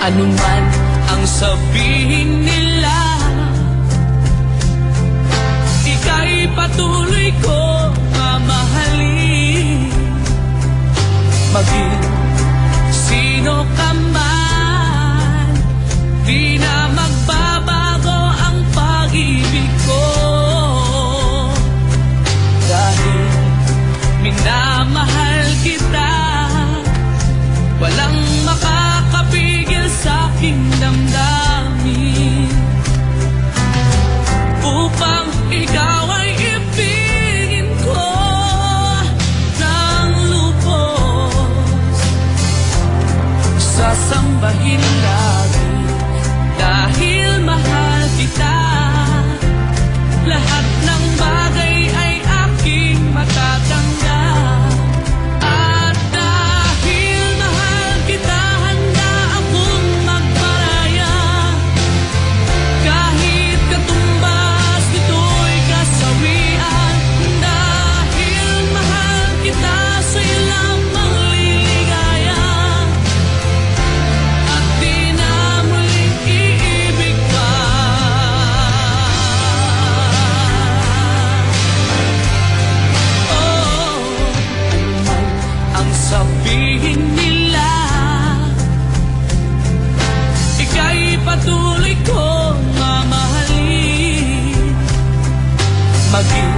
Anuman ang sabihin nila, ika'y patuloy ko mamahalin. Maging sino ka man, di na magbabago ang pag-ibig ko. Dahil minamahal kita, walang makakapigil sa aking damdamin. Upang ikaw ay ibigin ko ng lubos, sasambahin lagi dahil mahal kita. Lahat ng bagay ay aking matatanggap. At dahil mahal kita, handa akong magparaya. Kahit katumbas nito'y kasawian. Dahil mahal kita, sa'yo lamang liligaya. At di na muling iibig pa. Ang sabihin nila, ika'y patuloy ko mamahalin. Maging